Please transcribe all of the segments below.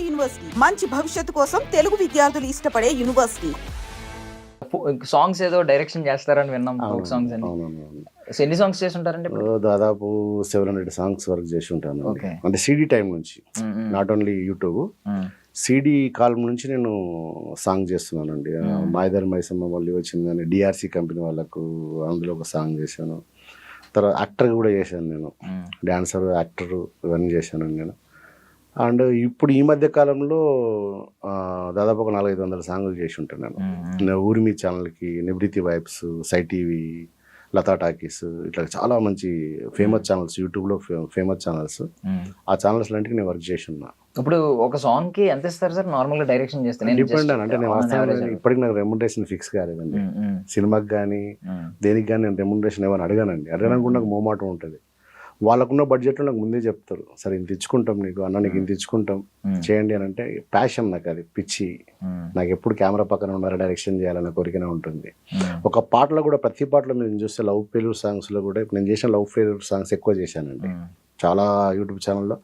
University మంచి భవిష్యత్తు కోసం తెలుగు విద్యార్థులు ఇష్టపడే యూనివర్సిటీ. సాంగ్స్ ఏదో డైరెక్షన్ చేస్తారని విన్నాం, ఫోక్ సాంగ్స్ అని. సో ఎన్ని సాంగ్స్ చేసి ఉంటారండి? దాదాపు 700 సాంగ్స్ వరకు చేసి ఉంటాను. అంటే సిడి టైం నుంచి, నాట్ ఓన్లీ యూట్యూబ్, సిడి కాలం నుంచి నేను సాంగ్ చేస్తున్నానండి. మాయదారి మైసమ్మ మళ్ళీ వచ్చింది కానీ డిఆర్సి కంపెనీ వాళ్ళకు అందులో ఒక సాంగ్ చేశాను. తర్వాత యాక్టర్ కూడా చేశాను నేను, డాన్సర్, యాక్టర్ ఇవన్నీ చేశాను నేను. అండ్ ఇప్పుడు ఈ మధ్య కాలంలో దాదాపు ఒక 400-500 సాంగ్లు చేసి ఉంటాను నేను. ఊర్మి ఛానల్కి, నివృత్తి వైబ్స్, సై టీవీ, లతా టాకీస్, ఇట్లా చాలా మంచి ఫేమస్ ఛానల్స్, యూట్యూబ్లో ఫేమస్ ఛానల్స్, ఆ ఛానల్స్ లాంటివి నేను వర్క్ చేసి ఉన్నా. ఇప్పుడు ఒక సాంగ్ కి ఎంత ఇస్తారు సార్ నార్మల్గా డైరెక్షన్ చేస్తే? డిపెండ్ అంటే నేను వాస్తవంగా ఇప్పటికి నాకు రెమ్యునరేషన్ ఫిక్స్ కాలేదండి. సినిమాకి కానీ దేనికి కానీ నేను రెమ్యునరేషన్ ఏమైనా అడగానండి. అడగడానికి నాకు మోమాటం ఉంటుంది. వాళ్ళకున్న బడ్జెట్లో నాకు ముందే చెప్తారు, సరే ఇంత ఇచ్చుకుంటాం నీకు అన్న, నీకు ఇంత ఇచ్చుకుంటాం చేయండి అని. అంటే ప్యాషన్ నాకు, అది పిచ్చి. నాకు ఎప్పుడు కెమెరా పక్కన ఉన్నారా డైరెక్షన్ చేయాలన్న కోరికనే ఉంటుంది. ఒక పాటలో కూడా, ప్రతి పాటలో మీరు చూస్తే లవ్ ఫెయిల్యూర్ సాంగ్స్లో కూడా, ఇప్పుడు నేను చేసిన లవ్ ఫెయిల్యూర్ సాంగ్స్ ఎక్కువ చేశానండి. చాలా యూట్యూబ్ ఛానల్లో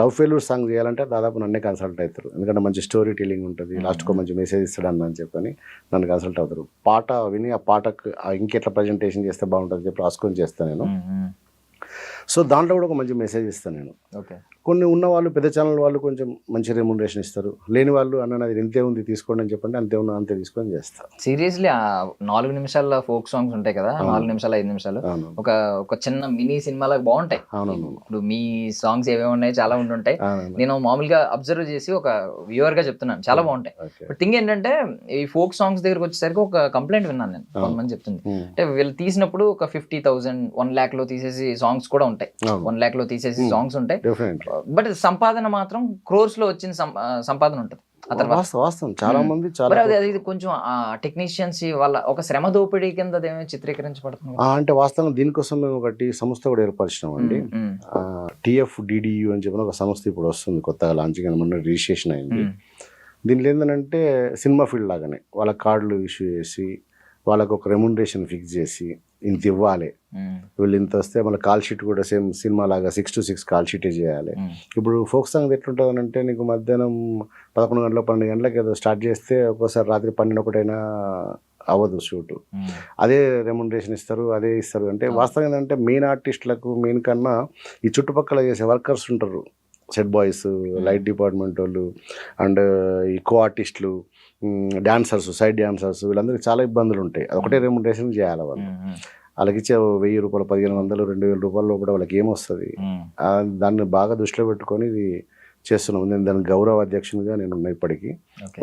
లవ్ ఫెయిల్యూర్ సాంగ్ చేయాలంటే దాదాపు నన్నే కన్సల్ట్ అవుతారు. ఎందుకంటే మంచి స్టోరీ టెలింగ్ ఉంటుంది, లాస్ట్కి మంచి మెసేజ్ ఇస్తాడన్న అని చెప్పని నన్ను కన్సల్ట్ అవుతారు. పాట విని ఆ పాటకు ఇంకెట్లా ప్రజెంటేషన్ చేస్తే బాగుంటుంది చెప్పి రాసుకొని చేస్తాను నేను. సో దాంట్లో కూడా ఒక మంచి మెసేజ్ ఇస్తాను నేను. కొన్ని ఉన్న వాళ్ళు, పెద్ద ఛానల్ వాళ్ళు కొంచెం మంచి రెమ్యునరేషన్ ఇస్తారు. లేని వాళ్ళు అన్న అది ఇంతే ఉంది తీసుకోండి అని చెప్పండి, అంతే ఉన్నా అంతే తీసుకొని చేస్తారు. సీరియస్లీ 4 నిమిషాల ఫోక్ సాంగ్స్ ఉంటాయి కదా, 4 నిమిషాలు 5 నిమిషాలు, ఒక చిన్న మినీ సినిమాలకు బాగుంటాయి. ఇప్పుడు మీ సాంగ్స్ ఏవేమి ఉన్నాయి చాలా ఉంటుంటాయి. నేను మామూలుగా అబ్జర్వ్ చేసి ఒక వ్యూవర్ గా చెప్తున్నాను, చాలా బాగుంటాయి. బట్ థింగ్ ఏంటంటే ఈ ఫోక్ సాంగ్స్ దగ్గరకు వచ్చేసరికి ఒక కంప్లైంట్ విన్నాను నేను. కొంతమంది చెప్తుంది అంటే వీళ్ళు తీసినప్పుడు ఒక 50,000, 1 lakh లో తీసేసి సాంగ్స్ కూడా ఉంటాయి, 1 lakh లో తీసేసి సాంగ్స్ ఉంటాయి. బట్ సంపాదన మాత్రం క్రోర్స్ లో వచ్చిన సంపాదన ఉంటుంది. వాస్తవం చాలా మంది అది కొంచెం టెక్నీషియన్స్ వాళ్ళ ఒక శ్రమ దోపిడీ కింద చిత్రీకరించబడుతుంది. అంటే వాస్తవం దీనికోసం మేము ఒకటి సంస్థ కూడా ఏర్పరిచినాం అండి. TFDDU అని చెప్పిన ఒక సంస్థ ఇప్పుడు వస్తుంది కొత్తగా, లాంచ్ మొన్న రిజిస్ట్రేషన్ అయింది. దీనిలో ఏంటంటే సినిమా ఫీల్డ్ లాగానే వాళ్ళ కార్డులు ఇష్యూ చేసి వాళ్ళకు ఒక రెమ్యునరేషన్ ఫిక్స్ చేసి ఇంత ఇవ్వాలి, వీళ్ళు ఇంత వస్తే మన కాల్ షీట్ కూడా సేమ్ సినిమా లాగా 6 to 6 కాల్ షీటే చేయాలి. ఇప్పుడు ఫోక్ సాంగ్ ఎట్లుంటుంది అంటే, నీకు మధ్యాహ్నం 11 గంటల 12 గంటలకు ఏదో స్టార్ట్ చేస్తే ఒక్కోసారి రాత్రి 12-1 అవ్వదు షూటు. అదే రెమ్యునరేషన్ ఇస్తారు, అదే ఇస్తారు. అంటే వాస్తవం ఏంటంటే మెయిన్ ఆర్టిస్టులకు, మెయిన్ కన్నా ఈ చుట్టుపక్కల చేసే వర్కర్స్ ఉంటారు, సెట్ బాయ్స్, లైట్ డిపార్ట్మెంట్ వాళ్ళు, అండ్ ఈ కో ఆర్టిస్టులు, డాన్సర్స్, సైడ్ డాన్సర్స్, వీళ్ళందరికీ చాలా ఇబ్బందులు ఉంటాయి. ఒకటే రెమ్యునరేషన్ చేయాలి వాళ్ళు. వాళ్ళకి ఇచ్చే 1000 రూపాయలు, 1500, 2000 రూపాయల్లో కూడా వాళ్ళకి ఏమొస్తుంది? దాన్ని బాగా దృష్టిలో పెట్టుకొని ఇది చేస్తున్నాం. నేను దాని గౌరవ అధ్యక్షునిగా నేను ఉన్నా ఇప్పటికీ.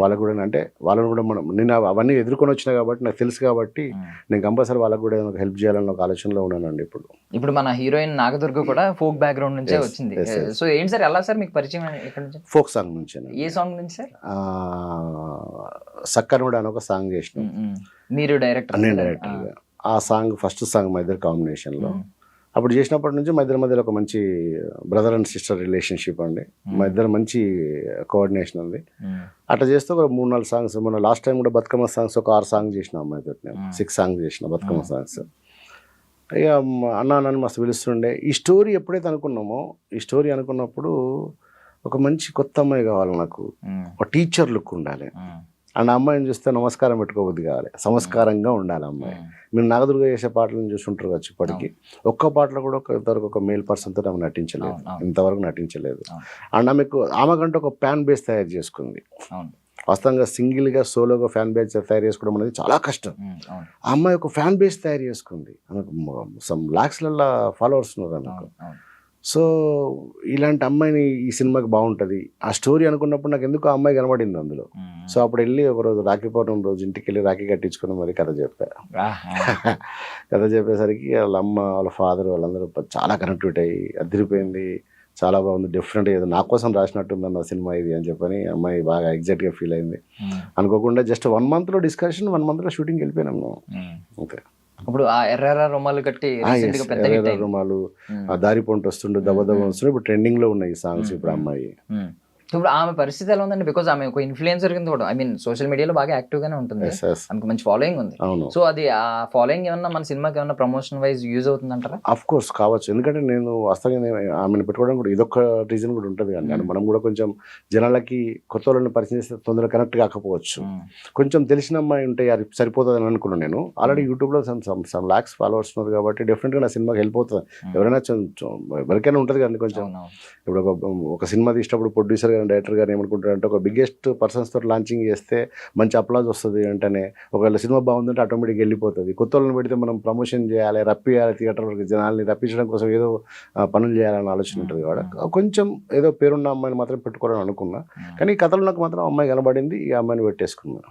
వాళ్ళకు కూడా అంటే వాళ్ళని కూడా నేను అవన్నీ ఎదుర్కొని వచ్చినా కాబట్టి నాకు తెలుసు కాబట్టి నేను కంపల్సరీ వాళ్ళకు కూడా హెల్ప్ చేయాలని ఒక ఆలోచనలో ఉన్నానండి. ఇప్పుడు మన హీరోయిన్ నాగదుర్గ కూడా ఫోక్ బ్యాక్గ్రౌండ్ నుంచే వచ్చింది. సో ఏంటి సార్, ఎలా సార్ మీకు పరిచయం ఎక్కడి నుంచి? ఫోక్ సాంగ్ నుంచి. ఏ సాంగ్ నుంచి సార్? సక్కనుడు అని ఒక సాంగ్ చేసిన. మీరు డైరెక్టర్? నేను డైరెక్టర్గా. ఆ సాంగ్ ఫస్ట్ సాంగ్ మా ఇద్దరు కాంబినేషన్లో. అప్పుడు చేసినప్పటి నుంచి మా ఇద్దరి మధ్యలో ఒక మంచి బ్రదర్ అండ్ సిస్టర్ రిలేషన్షిప్ అండి. మా ఇద్దరు మంచి కోఆర్డినేషన్ ఉంది. అట్లా చేస్తే ఒక 3-4 సాంగ్స్, మొన్న లాస్ట్ టైం కూడా బతుకమ్మ సాంగ్స్ ఒక 6 సాంగ్స్ చేసిన అమ్మాయితో. నేను 6 సాంగ్స్ చేసిన బతుకమ్మ సాంగ్స్. ఇక అన్న నన్ను మస్తు పిలుస్తుండే. ఈ స్టోరీ ఎప్పుడైతే అనుకున్నామో, ఈ స్టోరీ అనుకున్నప్పుడు ఒక మంచి కొత్త అమ్మాయి కావాలి నాకు, ఒక టీచర్ లుక్ ఉండాలి. అండ్ అమ్మాయిని చూస్తే నమస్కారం పెట్టుకోబుద్ది కావాలి, సంస్కారంగా ఉండాలి అమ్మాయి. మీరు నాగదుర్గ చేసే పాటలను చూసుంటారు కావచ్చు. ఇప్పటికీ ఒక్క పాటలో కూడా ఇంతవరకు ఒక మేల్ పర్సన్తో ఆమె నటించలేదు, ఇంతవరకు నటించలేదు. అండ్ ఆమెకంటే ఒక ఫ్యాన్ బేస్ తయారు చేసుకుంది. వాస్తవంగా సింగిల్గా సోలోగా ఫ్యాన్ బేస్ తయారు చేసుకోవడం అనేది చాలా కష్టం. ఆ అమ్మాయి ఒక ఫ్యాన్ బేస్ తయారు చేసుకుంది. ఆమెకు సమ్ లాక్స్లలో ఫాలోవర్స్ ఉన్నారు ఆమెకు. సో ఇలాంటి అమ్మాయిని ఈ సినిమాకి బాగుంటుంది ఆ స్టోరీ అనుకున్నప్పుడు నాకు ఎందుకు ఆ అమ్మాయి కనబడింది అందులో. సో అప్పుడు వెళ్ళి ఒకరోజు రాఖీ పౌర్ణమి రోజు ఇంటికి వెళ్ళి రాఖీ కట్టించుకుని మరి కథ చెప్పారు. కథ చెప్పేసరికి వాళ్ళ అమ్మ, వాళ్ళ ఫాదర్, వాళ్ళందరూ చాలా కనెక్టివిటీ అయ్యి అదిరిపోయింది, చాలా బాగుంది, డిఫరెంట్, ఏదో నా కోసం రాసినట్టుందన్న సినిమా ఇది అని చెప్పని అమ్మాయి బాగా ఎగ్జైట్గా ఫీల్ అయింది. అనుకోకుండా జస్ట్ 1 monthలో డిస్కషన్, 1 monthలో షూటింగ్ వెళ్ళిపోయినాం మేము అంతే. ఇప్పుడు ఆ ఎర్ర రుమాలు కట్టి రుమాలు, ఆ దారి పొంట వస్తుండే, దెబ్బ వస్తుండే, ఇప్పుడు ట్రెండింగ్ లో ఉన్నాయి ఈ సాంగ్స్. ఇప్పుడు అమ్మాయి ఇప్పుడు ఆమె పరిస్థితి ఎలా ఉందండి? బికాజ్ ఆమె ఒక ఇన్ఫ్లుయెన్సర్ కింద కూడా, ఐ మీన్ సోషల్ మీడియాలో బాగా యాక్టివ్ గానే ఉంటుంది, ఆమెకు మంచి ఫాలోయింగ్ ఉంది. సో అది ఆ ఫాలోయింగ్ ఏమన్నా మన సినిమాకి ఏమన్నా ప్రమోషన్ వైజ్ యూజ్ అవుతుంది అంటారా? అఫ్ కోర్స్ కావచ్చు, ఎందుకంటే నేను వాస్తవంగా ఆమెను పెట్టుకోవడం కూడా ఇదొక రీజన్ కూడా ఉంటుంది కానీ మనం కూడా కొంచెం జనాలకి కొత్త వాళ్ళని పరిచయం చేస్తే తొందరగా కనెక్ట్ కాకపోవచ్చు. కొంచెం తెలిసిన అమ్మాయి ఉంటే అది సరిపోతుంది అని అనుకున్నాను నేను. ఆల్రెడీ యూట్యూబ్లో సమ్ లాక్స్ ఫాలోవర్స్ ఉన్నారు కాబట్టి డెఫినెట్గా నా సినిమాకి హెల్ప్ అవుతుంది. ఎవరైనా ఎవరికైనా ఉంటుంది కానీ కొంచెం ఇప్పుడు ఒక సినిమా తీసినప్పుడు ప్రొడ్యూసర్ కానీ డైరెక్టర్ గారు ఏమనుకుంటారంటే ఒక బిగ్గెస్ట్ పర్సన్స్ తోటి లాంచింగ్ చేస్తే మంచి అప్లాజ్ వస్తుంది అంటేనే, ఒకవేళ సినిమా బాగుందంటే ఆటోమేటిక్గా వెళ్ళిపోతుంది. కొత్త వాళ్ళని పెడితే మనం ప్రమోషన్ చేయాలి, రప్పియాలి, థియేటర్ వరకు జనాల్ని రప్పించడం కోసం ఏదో పనులు చేయాలని ఆలోచన ఉంటుంది కాబట్టి కొంచెం ఏదో పేరున్న అమ్మాయిని మాత్రం పెట్టుకోవాలని అనుకున్నా. కానీ ఈ కథలో నాకు మాత్రం అమ్మాయి కనబడింది, ఈ అమ్మాయిని పెట్టేసుకున్నాను.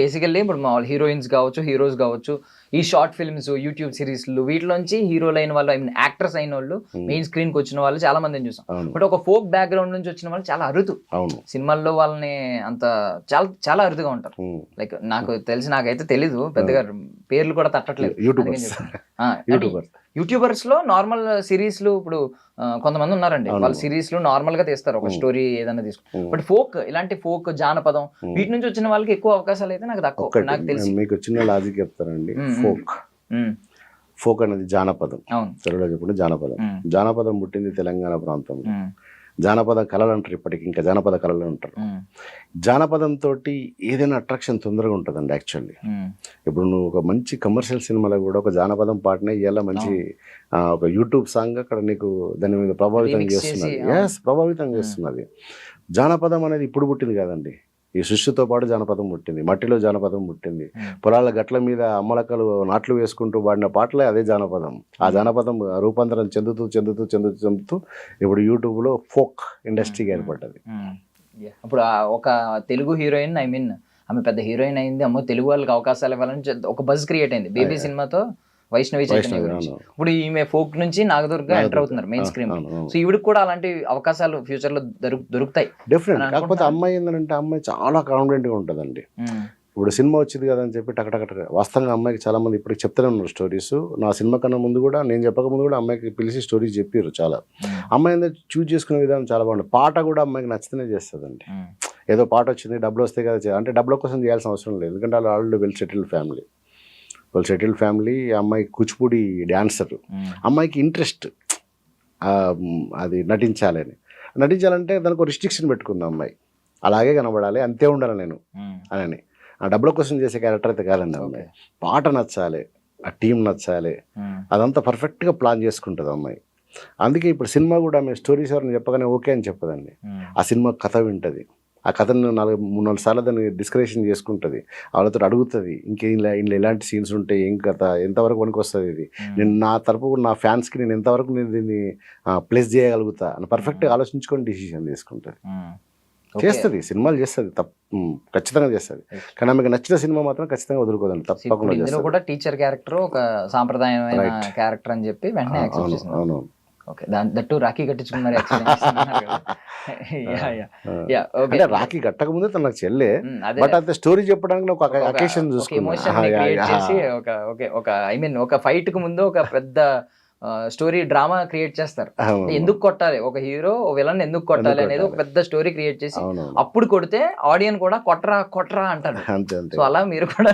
బేసికల్లీ ఇప్పుడు మా హీరోయిన్స్ కావచ్చు, హీరోస్ కావచ్చు, ఈ షార్ట్ ఫిల్మ్స్, యూట్యూబ్ సిరీస్లు వీటిలోంచి హీరోలు అయిన వాళ్ళు, ఐ మీన్ యాక్టర్స్ అయిన వాళ్ళు, మెయిన్ స్క్రీన్ కి వచ్చిన వాళ్ళు చాలా మందిని చూసాం. బట్ ఒక ఫోక్ బ్యాక్గ్రౌండ్ నుంచి వచ్చిన వాళ్ళు చాలా అరుదు. సినిమాల్లో వాళ్ళని అంత చాలా చాలా అరుదుగా ఉంటారు. లైక్ నాకైతే తెలీదు పెద్దగా, పేర్లు కూడా తట్టట్లేదు. యూట్యూబర్స్ లో నార్మల్ సిరీస్లు ఇప్పుడు కొంతమంది ఉన్నారండి, వాళ్ళు సిరీస్లు నార్మల్ గా తీస్తారు, ఒక స్టోరీ ఏదైనా తీసుకుంటారు. బట్ ఫోక్, ఇలాంటి ఫోక్, జానపదం వీటి నుంచి వచ్చిన వాళ్ళకి ఎక్కువ అవకాశాలు అయితే నాకు తక్కువ. నాకు తెలిసి మీకు చిన్న లాజిక్ చెప్తారండి. ఫోక్ అనేది జానపదం, తెలుగులో చెప్పుకుంటే జానపదం. జానపదం పుట్టింది తెలంగాణ ప్రాంతంలో. జానపద కళలు అంటారు, ఇప్పటికి ఇంకా జానపద కళలు అంటారు. జానపదం తోటి ఏదైనా అట్రాక్షన్ తొందరగా ఉంటుందండి యాక్చువల్లీ. ఇప్పుడు నువ్వు ఒక మంచి కమర్షియల్ సినిమాలో కూడా ఒక జానపదం పాటనే ఇవాళ మంచి ఒక యూట్యూబ్ సాంగ్ అక్కడ నీకు దాని మీద ప్రభావితం చేస్తున్నది. ప్రభావితం చేస్తున్నది. జానపదం అనేది ఇప్పుడు పుట్టింది కాదండి, ఈ సృష్టితో పాటు జానపదం పుట్టింది, మట్టిలో జానపదం పుట్టింది, పొలాల గట్ల మీద అమ్మలక్కలు నాట్లు వేసుకుంటూ పాడిన పాటలే అదే జానపదం. ఆ జానపదం రూపాంతరం చెందుతూ ఇప్పుడు యూట్యూబ్లో ఫోక్ ఇండస్ట్రీకి ఏర్పడ్డది. ఇప్పుడు ఒక తెలుగు హీరోయిన్, ఐ మీన్ ఆమె పెద్ద హీరోయిన్ అయింది, అమ్మో తెలుగు వాళ్ళకి అవకాశాలు ఇవ్వాలని ఒక బజ్ క్రియేట్ అయింది బేబీ సినిమాతో. వైష్ణవి చైతన్య గురించి ఇప్పుడు ఈమె ఫోక్ నుంచి నాగదుర్గ ఎంటర్ అవుతున్నారు మెయిన్ స్క్రీన్. సో ఈవిడికి కూడా అలాంటి అవకాశాలు ఫ్యూచర్ లో దొరుకుతాయి డెఫినెట్. కాకపోతే అమ్మాయి ఏంటంటే అమ్మాయి చాలా కాన్ఫిడెంట్ గా ఉంటుందండి. ఇప్పుడు సినిమా వచ్చింది కదా అని చెప్పి టకటక వాస్తవంగా అమ్మాయికి చాలా మంది ఇప్పుడు చెప్తూనే ఉన్నారు స్టోరీస్. నా సినిమా కన్నా ముందు కూడా, నేను చెప్పక ముందు కూడా అమ్మాయికి పిలిచి స్టోరీస్ చెప్పారు చాలా. అమ్మాయి ఏంటంటే చూజ్ చేసుకునే విధానం చాలా బాగుంది. పాట కూడా అమ్మాయికి నచ్చితేనే చేస్తుందండి. ఏదో పాట వచ్చింది డబ్బులు వస్తే కదా అంటే డబ్బుల కోసం చేయాల్సిన అవసరం లేదు, ఎందుకంటే వాళ్ళు ఆల్రెడీ వెల్ సెటిల్డ్ ఫ్యామిలీ. అమ్మాయి కూచిపూడి డాన్సర్. అమ్మాయికి ఇంట్రెస్ట్ అది నటించాలంటే దానికి రిస్ట్రిక్షన్ పెట్టుకుంది అమ్మాయి. అలాగే కనబడాలి, అంతే ఉండాలి నేను అని. ఆ డబ్బుల కోసం చేసే క్యారెక్టర్ అయితే కాదండి అమ్మాయి. పాట నచ్చాలి, ఆ టీం నచ్చాలి, అదంతా పర్ఫెక్ట్గా ప్లాన్ చేసుకుంటుంది అమ్మాయి. అందుకే ఇప్పుడు సినిమా కూడా ఆమె స్టోరీస్ ఎవరిని చెప్పగానే ఓకే అని చెప్పదండి. ఆ సినిమా కథ వింటుంది, ఆ కథను 3-4 సార్లు దాన్ని డిస్కషన్ చేసుకుంటుంది, వాళ్ళతో అడుగుతుంది ఇంకా ఇంట్లో ఎలాంటి సీన్స్ ఉంటాయి, ఏం కథ, ఎంతవరకు పనికి వస్తుంది, ఇది నేను నా తరపు నా ఫ్యాన్స్కి నేను ఎంతవరకు నేను దీన్ని ప్లేస్ చేయగలుగుతా అని పర్ఫెక్ట్గా ఆలోచించుకొని డిసిషన్ తీసుకుంటుంది. చేస్తుంది, సినిమాలు చేస్తుంది, ఖచ్చితంగా చేస్తుంది. కానీ ఆమెకు నచ్చిన సినిమా మాత్రం ఖచ్చితంగా వదులుకోదండి, తప్పకుండా చేస్తుంది. కూడా టీచర్ క్యారెక్టర్ ఒక సాంప్రదాయమైన క్యారెక్టర్ అని చెప్పి వెంటనే యాక్సెప్ట్ చేసింది. అవును. ఓకే, దట్టు రాఖీ కట్టించుకున్నారు. అంటే రాఖీ కట్టక ముందే తనకు చెల్లె, బట్ అంతే స్టోరీ చెప్పడానికి ఒక అకేషన్ ఒక ఫైట్ కు ముందు ఒక పెద్ద స్టోరీ డ్రామా క్రియేట్ చేస్తారు. ఎందుకు కొట్టాలి, ఒక హీరో విలన్ ఎందుకు కొట్టాలి అనేది ఒక పెద్ద స్టోరీ క్రియేట్ చేసి అప్పుడు కొడితే ఆడియన్ కూడా కొట్రా అంటారు. సో అలా మీరు కూడా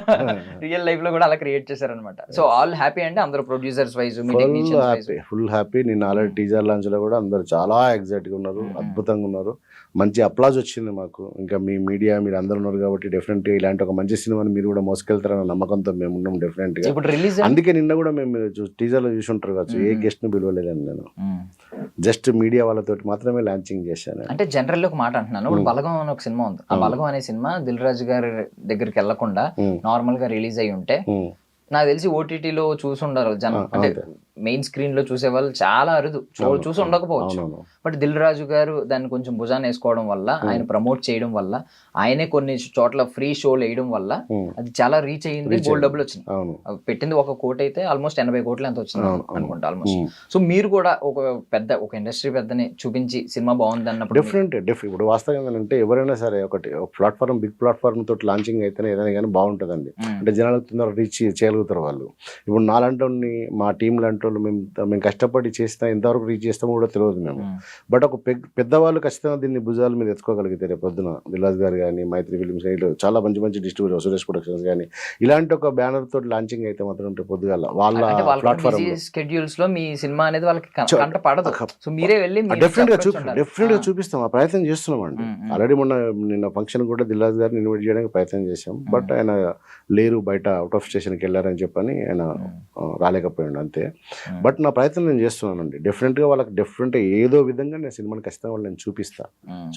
రియల్ లైఫ్ లో కూడా అలా క్రియేట్ చేశారనమాట. సో ఆల్ హ్యాపీ అంటే అందరూ ప్రొడ్యూసర్స్ వైజ్ ఫుల్ హ్యాపీ. నేను ఆల్రెడీ టీజర్ లాంచ్ లో కూడా అందరు చాలా ఎగ్జైట్ గా ఉన్నారు, అద్భుతంగా ఉన్నారు, మంచి అప్లాజ్ వచ్చింది మాకు. ఇంకా మీ మీడియా మీరు అందరు ఉన్నారు కాబట్టి డెఫినెట్ గా ఇలాంటి ఒక మంచి సినిమాని మీరు కూడా మోసుకెళ్తారన్న నమ్మకంతో మేము ఉన్నాం డెఫినెట్ గా. అందుకే నిన్న కూడా మేము టీజర్ లో చూసి ఉంటారు కావచ్చు, ఏ గెస్ట్ ను పిలవలేదని నేను జస్ట్ మీడియా వాళ్ళతో మాత్రమే లాంచింగ్ చేశాను. అంటే జనరల్ ఒక మాట అంటున్నాను, ఇప్పుడు బలగం అని ఒక సినిమా ఉంది, ఆ బలగం అనే సినిమా దిల్ రాజు గారి దగ్గరికి వెళ్లకుండా నార్మల్ గా రిలీజ్ అయ్యి ఉంటే నాకు తెలిసి ఓటీటీలో చూసి ఉండరు జనం, అంటే మెయిన్ స్క్రీన్ లో చూసే వాళ్ళు చాలా అరుదు, చూసి ఉండకపోవచ్చు. బట్ దిల్ రాజు గారు దాన్ని కొంచెం భుజాన్ని వేసుకోవడం వల్ల, ఆయన ప్రమోట్ చేయడం వల్ల, ఆయనే కొన్ని చోట్ల ఫ్రీ షోలు వేయడం వల్ల అది చాలా రీచ్ అయ్యింది, బోల్డ్ డబ్బులు వచ్చింది. పెట్టింది 1 కోటి అయితే ఆల్మోస్ట్ 80 కోట్లు ఎంత వచ్చింది అనుకుంటా ఆల్మోస్ట్. సో మీరు కూడా ఒక ఇండస్ట్రీ పెద్దని చూపించి సినిమా బాగుంది అన్నప్పుడు డిఫరెంట్. ఇప్పుడు వాస్తవంగా ఏంటంటే ఎవరైనా సరే ఒకటి ప్లాట్ఫామ్, బిగ్ ప్లాట్ఫామ్ తోటి లాంచింగ్ అయితేనే ఏదైనా కానీ బాగుంటుందండి. అంటే జనాలకు తొందరగా రీచ్ చేయగలుగుతారు వాళ్ళు. ఇప్పుడు నాలంటోని, మా టీంలంటూ వాళ్ళు మేము కష్టపడి చేసినా ఎంతవరకు రీచ్ చేస్తామో కూడా తెలియదు మేము. బట్ ఒక పెద్దవాళ్ళు ఖచ్చితంగా దీన్ని భుజాల మీద ఎత్తుకోగలిగితే రేపు పొద్దున దిల్రాజ్ గారు కానీ, మైత్రి ఫిలిమ్స్ కానీ, చాలా మంచి మంచి డిస్ట్రిబ్యూటర్ సురేష్ ప్రొడక్షన్స్ కానీ, ఇలాంటి ఒక బ్యానర్ తోటి లాంచింగ్ అయితే మాత్రం రేపు పొద్దుగాల వాళ్ళ ప్లాట్ఫామ్ స్కెడ్యూల్స్ లో మీ సినిమా అనేది వాళ్ళకి కంట పడదు. సో మీరే వెళ్ళి డెఫినెట్ గా చూపిస్తాం, ఆ ప్రయత్నం చేస్తున్నాం అండి. ఆల్రెడీ నిన్న ఫంక్షన్ కూడా దిల్రాజ్ గారిని ఇన్వైట్ చేయడానికి ప్రయత్నం చేశాం. బట్ ఆయన లేరు, బయట అవుట్ ఆఫ్ స్టేషన్కి వెళ్ళారని చెప్పని ఆయన రాలేకపోయాడు అంతే. బట్ నా ప్రయత్నం నేను చేస్తున్నానండి. డెఫినెట్గా వాళ్ళకి ఏదో విధంగా నేను సినిమాని ఖచ్చితంగా వాళ్ళని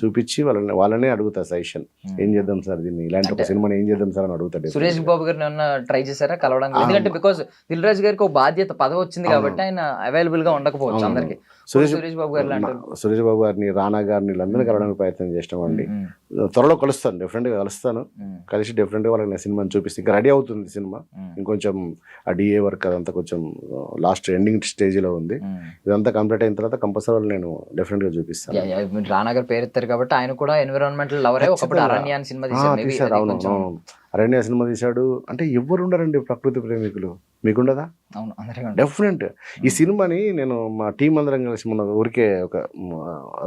చూపించి వాళ్ళనే అడుగుతా సజెషన్, ఏం చేద్దాం సార్ దీన్ని, ఇలాంటి ఒక సినిమాని ఏం చేద్దాం సార్ అని అడుగుతాడు. సురేష్ బాబు గారిని ఏమన్నా ట్రై చేశారా కలవడానికి? ఎందుకంటే బికాస్ దిల్ గారికి ఒక బాధ్యత పదవి వచ్చింది కాబట్టి ఆయన అవైలబుల్ గా ఉండకపోవచ్చు అందరికి. సురేష్ బాబు గారిని, రానా గారిని వీళ్ళందరినీ కలవడానికి ప్రయత్నం చేసినామండి. త్వరలో కలుస్తాను, డెఫినెట్గా కలుస్తాను. కలిసి డెఫినెట్గా వాళ్ళకి నేను సినిమాని చూపిస్తాను. ఇంకా రెడీ అవుతుంది సినిమా, ఇంకొంచెం ఆ డిఏ వర్క్ అదంతా కొంచెం లాస్ట్ ఎండింగ్ స్టేజ్లో ఉంది. ఇదంతా కంప్లీట్ అయిన తర్వాత కంపల్సరీ నేను డెఫినెట్గా చూపిస్తాను. రానా గారు పేరు ఎత్తారు కాబట్టి ఆయన కూడా ఎన్విరాన్మెంటల్ లవరే. ఒకప్పుడు అరణ్య సినిమా తీశారు. అవును, అరణ్య సినిమా తీశాడు. అంటే ఎవరు ఉండరండి ప్రకృతి ప్రేమికులు, మీకుండదా? డెఫినెట్. ఈ సినిమాని నేను మా టీం అందరం కలిసి మొన్న ఊరికే ఒక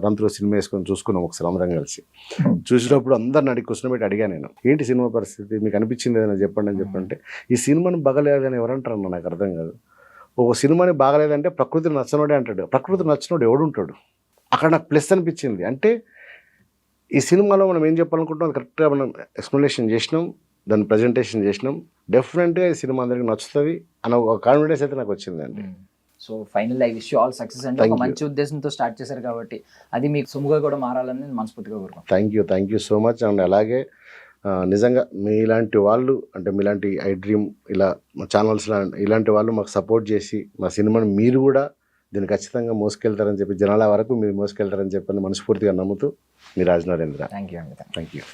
రంతులో సినిమా వేసుకొని చూసుకున్నాం ఒకసారి అందరం కలిసి. చూసినప్పుడు అందరిని కూర్చోబెట్టి అడిగా నేను, ఏంటి సినిమా పరిస్థితి, మీకు అనిపించింది ఏదైనా చెప్పండి అని చెప్పంటే, ఈ సినిమాని బాగలేదని ఎవరంటారన్న నాకు అర్థం కాదు. ఒక సినిమాని బాగలేదంటే ప్రకృతి నచ్చనోడే అంటాడు. ప్రకృతి నచ్చినోడు ఎవడుంటాడు? అక్కడ నాకు ప్లస్ అనిపించింది. అంటే ఈ సినిమాలో మనం ఏం చెప్పాలనుకుంటున్నాం అది కరెక్ట్గా మనం ఎక్స్ప్లెనేషన్ చేసినాం, దాన్ని ప్రజెంటేషన్ చేసినాం. డెఫినెట్గా ఈ సినిమా అందరికి నచ్చుతుంది అన్న ఒక కాన్ఫిడెన్స్ అయితే నాకు వచ్చిందండి. So final I wish you all success అండి. ఒక మంచి ఉద్దేశంతో స్టార్ట్ చేశారు కాబట్టి అది మీకు సుముగా కూడా మారాలని నేను మనస్ఫూర్తిగా కోరుకుంటున్నాను. Thank you so much. And అలాగే నిజంగా మీలాంటి వాళ్ళు, అంటే మీలాంటి ఐ డ్రీమ్ ఇలా ఛానల్స్ ఇలాంటి వాళ్ళు మాకు సపోర్ట్ చేసి మా సినిమాని మీరు కూడా దీన్ని ఖచ్చితంగా మోసుకెళ్తారని చెప్పి, జనాల వరకు మీరు మోసుకెళ్తారని చెప్పని మనస్ఫూర్తిగా నమ్ముతూ, మీ రాజ్ నరేంద్ర. Thank you.